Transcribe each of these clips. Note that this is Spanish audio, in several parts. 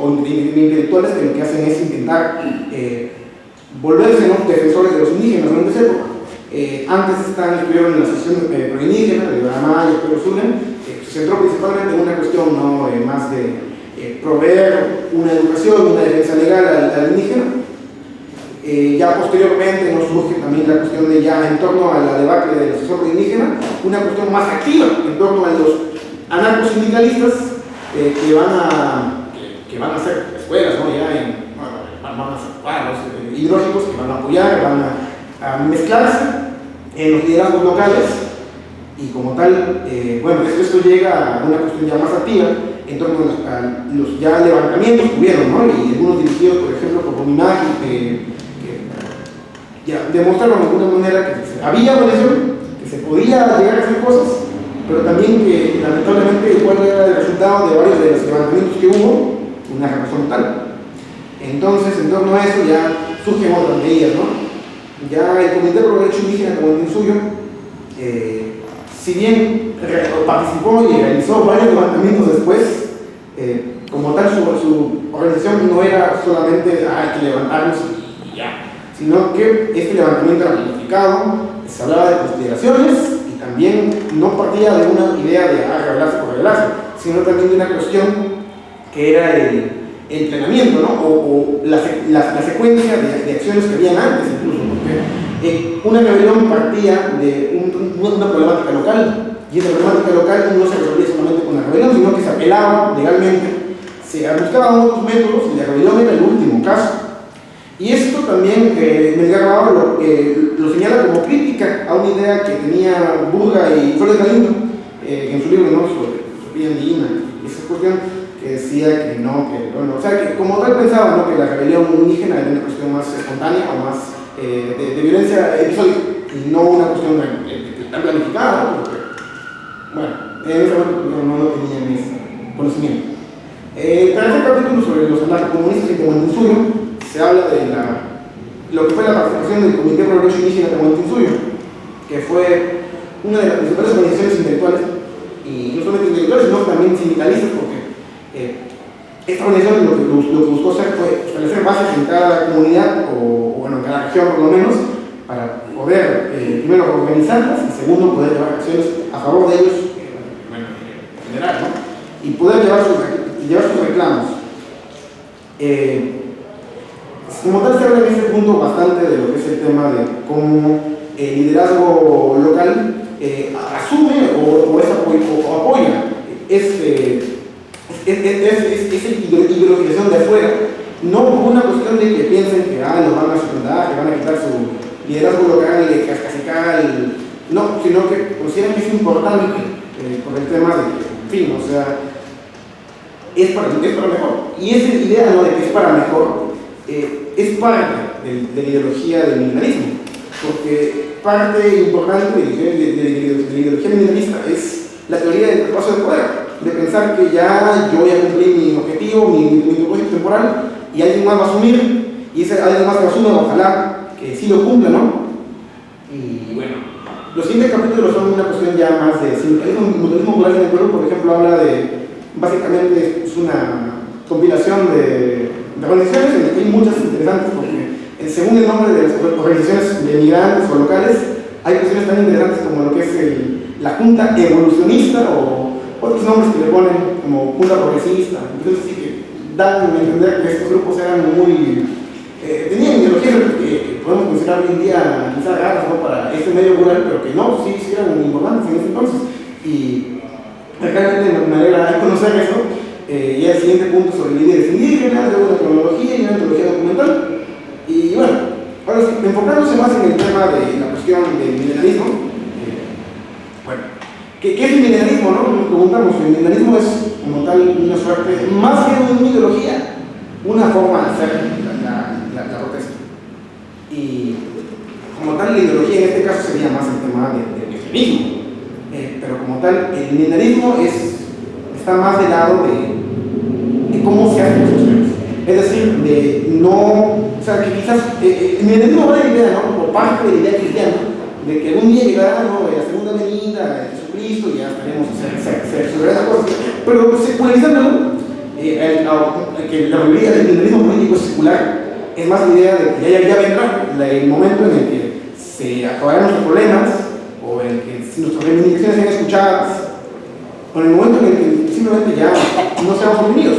o de intelectuales que lo que hacen es intentar volverse, ¿no?, defensores de los indígenas durante esa época. Antes estuvieron en la sesión proindígena de Baramaya y Pedro Zulen, se centró principalmente en una cuestión, ¿no?, más de proveer una educación, una defensa legal al indígena. Ya posteriormente nos surge también la cuestión de, ya en torno a la debacle de la sesión proindígena, una cuestión más activa en torno a los anarcosindicalistas que van a hacer escuelas, ¿no?, van a ser paros ideológicos que van a apoyar, van a mezclarse en los liderazgos locales, y como tal, bueno, esto llega a una cuestión ya más activa en torno a los ya levantamientos que hubieron, ¿no?, y algunos dirigidos, por ejemplo, por Bonimaki, que ya demostraron de alguna manera que había organización, que se podía llegar a hacer cosas, pero también que lamentablemente igual era el resultado de varios de los levantamientos que hubo, una represión total. Entonces, en torno a eso ya surgen otras medidas, ¿no? Ya el Comité por el Derecho Indígena Tahuantinsuyo, si bien participó y realizó varios levantamientos después, como tal su organización no era solamente hay que levantarnos y ya, sino que este levantamiento era planificado, se hablaba de consideraciones y también no partía de una idea de rebelarse por rebelarse, sino también de una cuestión que era el entrenamiento, ¿no?, o la secuencia de acciones que habían antes incluso, porque una rebelión partía de una problemática local, y esa problemática local no se resolvía solamente con la rebelión, sino que se apelaba legalmente, se buscaban otros métodos y la rebelión era el último caso. Y esto también Melgar Bábaro lo señala como crítica a una idea que tenía Burga y Flores Galindo en su libro, ¿no?, sobre Sofía Andina, esa cuestión que decía que no, bueno, o sea, que como tal pensaba, ¿no?, que la rebelión indígena era una cuestión más espontánea o más de violencia episódica y no una cuestión tan planificada, ¿no?, porque, bueno, en ese momento no tenían ese conocimiento. En el tercer capítulo sobre los anarcocomunistas y Tahuantinsuyo se habla de lo que fue la participación del Comité por el Derecho Indígena Tahuantinsuyo, que fue una de las principales organizaciones intelectuales, y no solamente intelectuales, sino también sindicalistas, porque esta organización lo que buscó hacer fue establecer bases en cada comunidad, o bueno, en cada región por lo menos, para poder, primero, organizarlas, y segundo, poder llevar acciones a favor de ellos, bueno, en general, ¿no?, y poder llevar sus reclamos. Como tal, se habla en este punto bastante de lo que es el tema de cómo el liderazgo local asume o apoya esa ideologización de afuera, no por una cuestión de que piensen que los van a suplantar, que van a quitar su liderazgo local y cascacical, no, sino que consideran que es importante por el tema de que, en fin, o sea, es para mejor. Y esa idea, ¿no?, de que es para mejor, es parte de la ideología del militarismo, porque parte importante de la ideología militarista es la teoría del traspaso de poder, de pensar que ya yo voy a cumplir mi objetivo, mi propósito temporal, y alguien más va a asumir, y ese alguien más que lo asuma, ojalá que sí lo cumpla, ¿no? Y bueno, los siguientes capítulos son una cuestión ya más de sindicalismo. El mutualismo popular en el Perú, por ejemplo, habla de, básicamente es una compilación de organizaciones en las que hay muchas interesantes, porque según el nombre de las organizaciones de migrantes o locales, hay cuestiones tan interesantes como lo que es la Junta Evolucionista, o otros nombres que le ponen como Junta Progresista. Entonces sí que dan a entender que estos grupos eran muy tenían ideologías que podemos considerar hoy en día quizás raras, ¿no?, para este medio rural, pero que no, sí eran importantes en ese entonces. Y realmente me alegra conocer eso. Y el siguiente punto sobre líderes indígenas, luego una cronología y una antología documental. Y bueno, ahora sí, enfocándose más en el tema de la cuestión del mineralismo, bueno, ¿qué es el mineralismo, no? Nos preguntamos. El mineralismo es, como tal, una suerte, más que una ideología, una forma de hacer la protesta. Y como tal, la ideología en este caso sería más el tema del cristianismo. Pero como tal, el mineralismo está más del lado de cómo se hacen las cuestiones. Es decir, de no, o sea, que quizás el mineralismo va de la idea, ¿no?, por parte de la idea cristiana, de que un día llegará, ¿no?, la segunda venida de Jesucristo y ya estaremos, se resolverá esa cosa. Pero secularizando, que la mayoría del liberalismo político es secular, es más la idea de que ya vendrá el momento en el que se acabarán nuestros problemas, o en el que nuestras reivindicaciones sean escuchadas, o en el momento en el que simplemente ya no seamos oprimidos.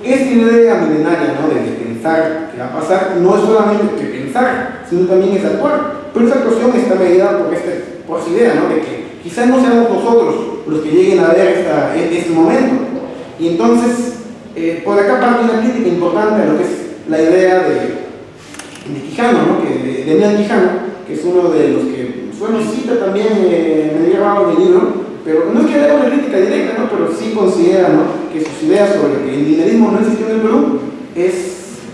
Esta idea milenaria, ¿no?, de pensar que va a pasar, no es solamente que pensar, sino también es actuar. Pero esa actuación está medida por esa idea, ¿no?, de que quizás no seamos nosotros los que lleguen a ver este momento. Y entonces, por acá parte una crítica importante a lo que es la idea de Quijano, ¿no?, de Damián Quijano, que es uno de los que cita también me había grabado en el libro, pero no es que haga una crítica directa, ¿no?, pero sí considera, ¿no?, que sus ideas sobre que el dinerismo no existió en el Perú es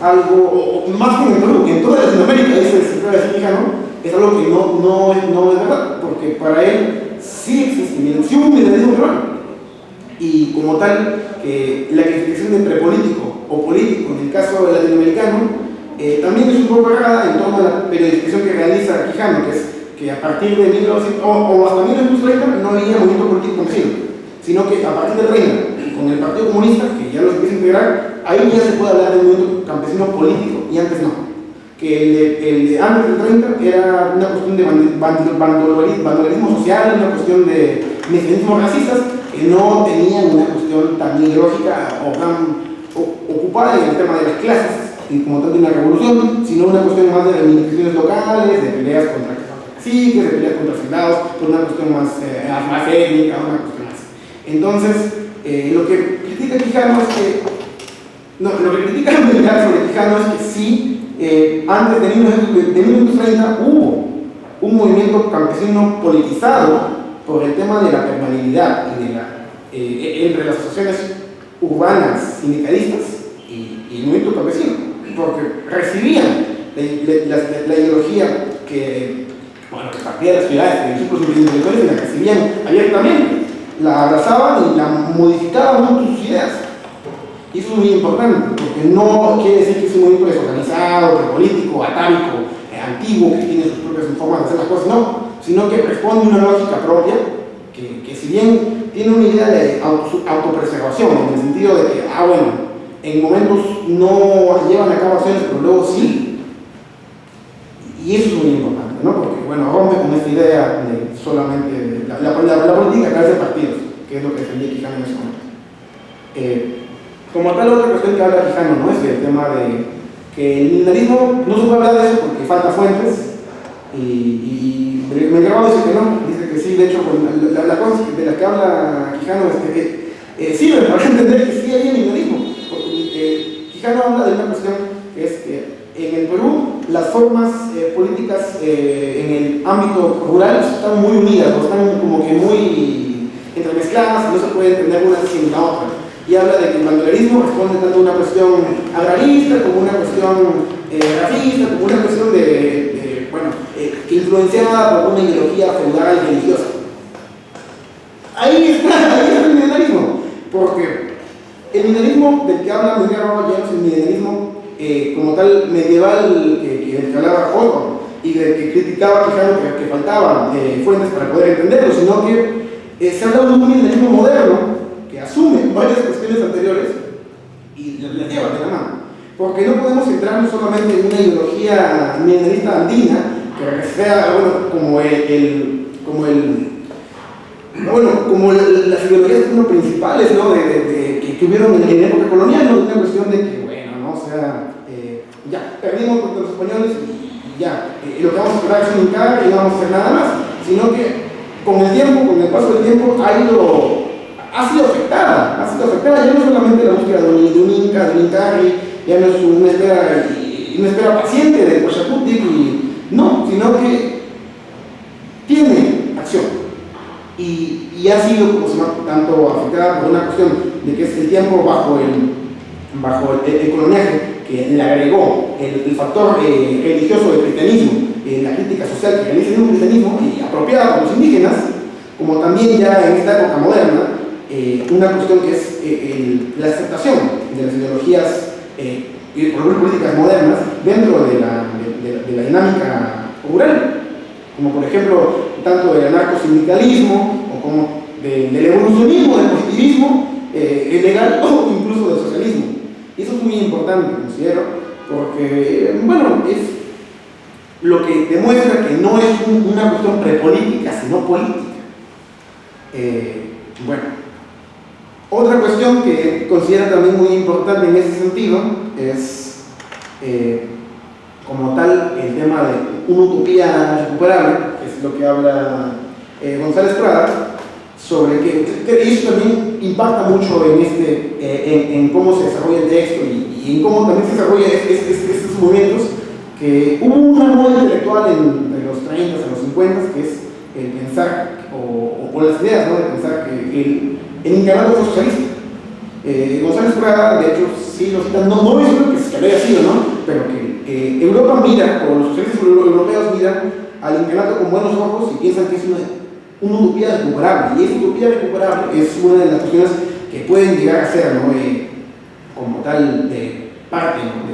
algo, o más que en el Perú, en toda Latinoamérica, dice Quijano, es algo que no es verdad, porque para él sí existe, sí hubo un milenarismo peruano, y como tal, la clasificación entre político o político en el caso latinoamericano también es un poco errada en torno a la periodificación que realiza Quijano, que es que a partir de 1900 o hasta 1930 no había movimiento político campesino, sino que a partir del 30, con el Partido Comunista, que ya los empieza a integrar, ahí ya se puede hablar de un movimiento campesino político, y antes no. Que el de antes del 30 era una cuestión de bandolerismo social, una cuestión de mecanismos racistas, que no tenían una cuestión tan ideológica o tan ocupada en el tema de las clases, y como tal de una revolución, sino una cuestión más de reivindicaciones locales, de peleas contra caciques, de peleas contra hacendados, por una cuestión más étnica, una cuestión más. Entonces, lo que critica Quijano es que, lo que critica sobre Quijano es que sí, antes de 1930 hubo un movimiento campesino politizado por el tema de la permeabilidad y entre las asociaciones urbanas sindicalistas y el movimiento campesino, porque recibían la ideología que partía de las ciudades, que los círculos intelectuales la recibían abiertamente, la abrazaban y la modificaban con sus ideas. Y eso es muy importante, porque no quiere decir que es un movimiento desorganizado, político, atávico, antiguo, que tiene sus propias formas de hacer las cosas, no, sino que responde a una lógica propia, que si bien tiene una idea de autopreservación, en el sentido de que, bueno, en momentos no llevan a cabo acciones, pero luego sí. Y eso es muy importante, ¿no? Porque, bueno, rompe con esta idea de solamente la política a través de partidos, que es lo que defendía Quijano en ese momento. Como tal, otra cuestión que habla Quijano, ¿no?, es el tema de que el milenarismo no se puede hablar de eso porque falta fuentes, y me grabado dice que no, dice que sí. De hecho, la cosa de la que habla Quijano es que sirve para entender que sí hay milenarismo. Quijano habla de una cuestión que es que en el Perú las formas políticas en el ámbito rural están muy unidas, o están como que muy entremezcladas, no se puede entender una sin la otra. Y habla de que el bandolerismo responde tanto a una cuestión agrarista como una cuestión racista, como una cuestión que influenciada por una ideología feudal y religiosa. Ahí está el milenarismo, porque el milenarismo del que habla Miguel Roa ya no es el milenarismo como tal medieval que hablaba Osborne, y del que criticaba Quijano que faltaban fuentes para poder entenderlo, sino que se habla de un milenarismo moderno que asume varias cuestiones anteriores y las lleva de la mano. Porque no podemos centrarnos solamente en una ideología milenarista andina, que sea, como las ideologías principales, ¿no?, que hubieron en época colonial, no es una cuestión de que, ya, perdimos contra los españoles y ya, lo que vamos a esperar es un Inca y no vamos a hacer nada más, sino que con el paso del tiempo ha sido afectada, ya no solamente la búsqueda de un Inca, de un Incari, ya no es una espera paciente de Pachacutic, no, sino que tiene acción, y ha sido tanto afectada por una cuestión de que es el tiempo bajo el coloniaje, que le agregó el factor religioso del cristianismo, la crítica social que realiza el cristianismo y apropiada por los indígenas, como también ya en esta época moderna, una cuestión que es la aceptación de las ideologías y políticas modernas dentro de la dinámica rural, como por ejemplo tanto del anarcosindicalismo o como del evolucionismo, del positivismo, legal o incluso del socialismo. Y eso es muy importante, considero, porque, bueno, es lo que demuestra que no es una cuestión prepolítica, sino política. Bueno, otra cuestión que considero también muy importante en ese sentido es, como tal, el tema de una utopía recuperable, que es lo que habla González Prada, sobre que eso también impacta mucho en cómo se desarrolla el texto y en cómo también se desarrolla estos movimientos, que hubo una moda intelectual entre los 30 a los 50, que es el pensar, o las ideas, ¿no?, de pensar que el incanato fue socialista. González Prada, de hecho, sí lo cita, no es lo que había sido, ¿no?, pero que Europa mira, o los socialistas europeos miran al incanato con buenos ojos y piensan que es una utopía recuperable, y esa utopía recuperable es una de las cuestiones que pueden llegar a ser, ¿no?, como tal, de parte, ¿no?,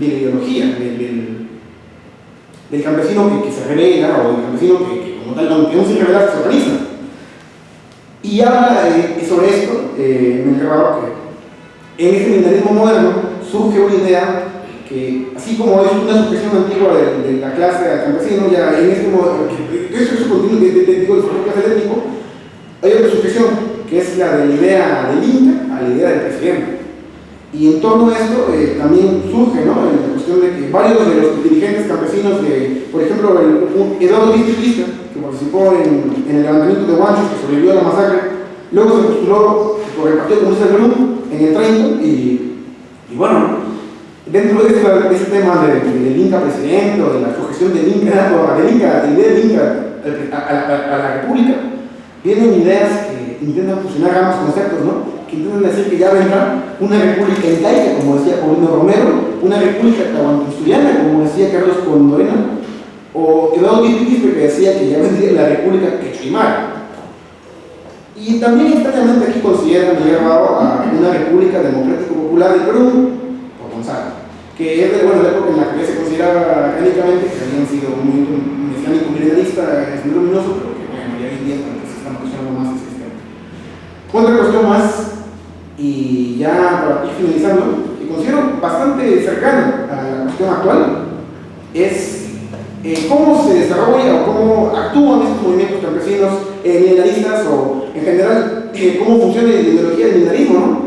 de la ideología del campesino que se revela, o del campesino que como tal, aunque no se revela, se organiza. Y habla sobre esto, me encargaba que en este militarismo moderno surge una idea que, así como es una sujeción antigua de la clase al campesino, ya en este modo, eso continúa, digo, el clase étnico, hay otra sujeción que es la de la idea del Inca a la idea del presidente. Y en torno a esto también surge, ¿no?, la cuestión de que varios de los dirigentes campesinos, por ejemplo, Eduardo Vista, que participó en el levantamiento de Huanchos, que sobrevivió a la masacre, luego se postuló por el Partido Comunista del Perú en el 30, y bueno, dentro de ese tema del Inca presidente, o de la sujeción del Inca, o del Inca, la idea del Inca a la República, vienen ideas que intentan fusionar ambos conceptos, ¿no?, que intentan decir que ya vendrá una república incaica, como decía Paulino Romero, una república tahuantinsuliana, como decía Carlos Condorena, o Eduardo Quispe, que decía que ya vendría la república quechuimara. Y también extrañamente aquí consideran Miguel Rao a una república democrático popular del Perú, por Gonzalo, que es de la época en la que ya se consideraba académicamente que habían sido un movimiento mesiánico milenarista, es muy luminoso, pero que bueno, ya hoy en día se están cuestionando más ese sistema. Otra cuestión más, y ya para ir finalizando, que considero bastante cercana a la cuestión actual, es cómo se desarrolla o cómo actúan estos movimientos campesinos milenaristas, o en general cómo funciona la ideología del milenarismo, ¿no?,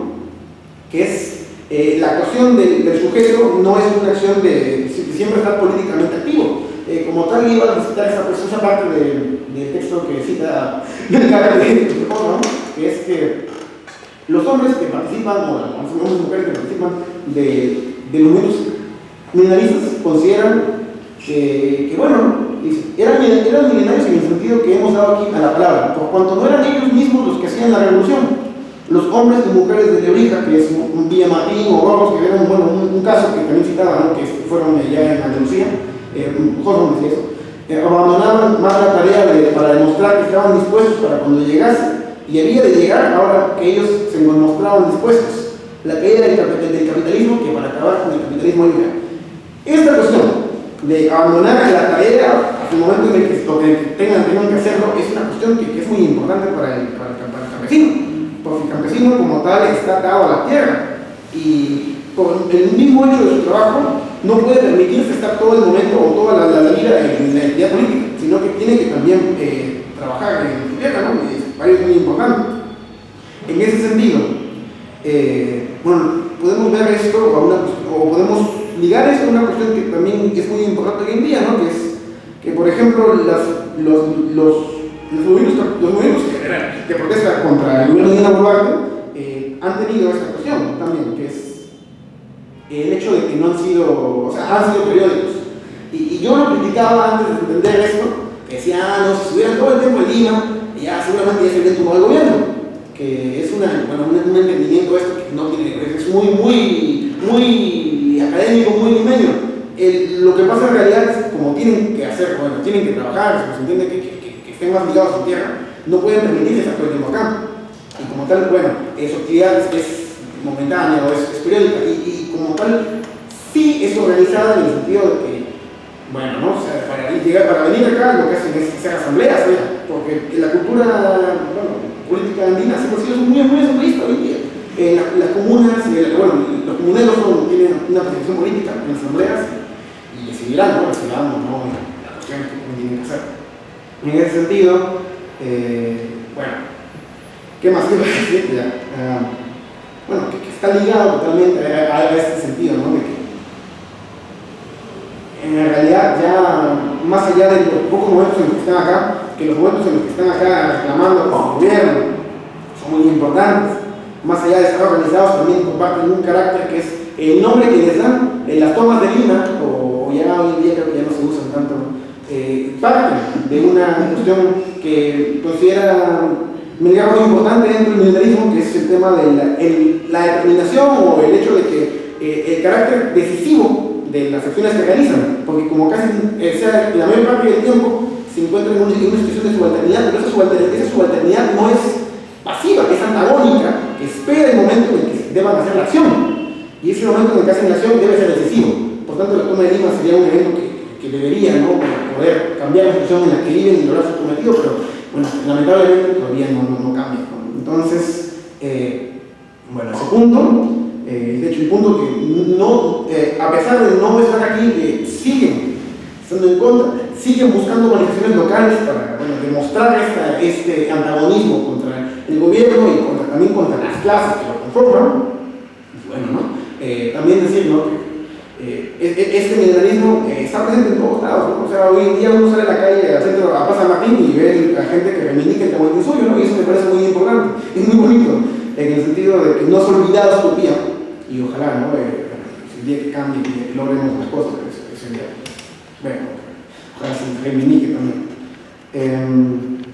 que es la actuación del sujeto no es una acción de siempre estar políticamente activo. Como tal, iba a citar esa parte del texto que cita ¿no?, que es que los hombres que participan, o las hombres y mujeres que participan de los movimientos milenaristas, consideran que bueno, eran milenarios en el sentido que hemos dado aquí a la palabra, por cuanto no eran ellos mismos los que hacían la revolución. Los hombres y mujeres de Lebrija, que es un Villamartín o Rojos, que eran un caso que también citaba, ¿no?, que fueron ya en Andalucía, Jorge decía eso, abandonaban más la tarea para demostrar que estaban dispuestos para cuando llegase, y había de llegar ahora que ellos se mostraban dispuestos. La caída del capitalismo, que para acabar con el capitalismo libre. Esta cuestión de abandonar la tarea hasta el momento en el que tengan que hacerlo es una cuestión que es muy importante para el campesino, porque el campesino como tal está atado a la tierra, y con el mismo hecho de su trabajo no puede permitirse estar todo el momento o toda la vida en la actividad política, sino que tiene que también trabajar en su tierra, ¿no?, para ello es muy importante. En ese sentido, bueno, podemos ver esto o podemos ligar esto a una cuestión que también es muy importante hoy en día, ¿no?, que es que, por ejemplo, los movimientos que protestan contra el gobierno de Dina Boluarte han tenido esta cuestión también, que es el hecho de que no han sido, o sea, han sido periódicos. Y yo lo criticaba antes de entender esto, que decía, no, si estuvieran todo el tiempo en Lima, ya seguramente ya se habría tomado el gobierno, que es un entendimiento esto que no tiene, es muy académico, muy limeño. Lo que pasa en realidad es que como tienen que hacer, bueno, tienen que trabajar, se entiende que estén más ligados a su tierra, no pueden permitirse estar todo el tiempo acá. Y como tal, bueno, su actividad es momentánea o es periódica, y como tal, sí es organizada en el sentido de que, bueno, ¿no? O sea, para venir acá lo que hacen es hacer asambleas, ¿sí?, porque la cultura, bueno, política andina siempre ha sido muy centralista hoy en día. Las comunas, bueno, los comuneros tienen una participación política en las asambleas y seguirán, ¿no? Seguirán, ¿no? La cuestión que tienen que hacer. En ese sentido, bueno, ¿qué más quiero decir? Bueno, que está ligado totalmente a este sentido, ¿no? De que en realidad ya, más allá de los pocos momentos en los que están acá, que los momentos en los que están acá reclamando como gobierno son muy importantes, más allá de estar organizados, también comparten un carácter que es el nombre que les dan en las tomas de Lima, o ya hoy en día creo que ya no se usan tanto, parte de una cuestión que considera muy importante dentro del militarismo, que es el tema de la determinación o el hecho de que el carácter decisivo de las acciones que realizan, porque como casi sea la mayor parte del tiempo se encuentra en una situación de subalternidad, pero esa subalternidad no es pasiva, es antagónica, que espera el momento en el que deban hacer la acción, y ese momento en el que hacen la acción debe ser decisivo. Por tanto, la toma de Lima sería un evento que debería, ¿no?, poder cambiar la situación en la que viven y lograr su cometido, pero bueno, lamentablemente todavía no cambia, ¿no? Entonces, bueno, ese punto, de hecho el punto que no, a pesar de no estar aquí, siguen estando en contra, siguen buscando manifestaciones locales para, bueno, demostrar este antagonismo contra el gobierno y también contra las clases que lo conforman. Y bueno, ¿no? También decir, ¿no?, este militarismo está presente en todos lados, ¿no? O sea, hoy en día uno sale a la calle, al centro, a Plaza Martín y ve a gente que reivindica el Tahuantinsuyo, suyo, ¿no? Y eso me parece muy importante, es muy bonito, en el sentido de que no se olvida su utopía, y ojalá, ¿no?, el día que cambie y que logremos las cosas, ese día, bueno, ojalá se reivindique también.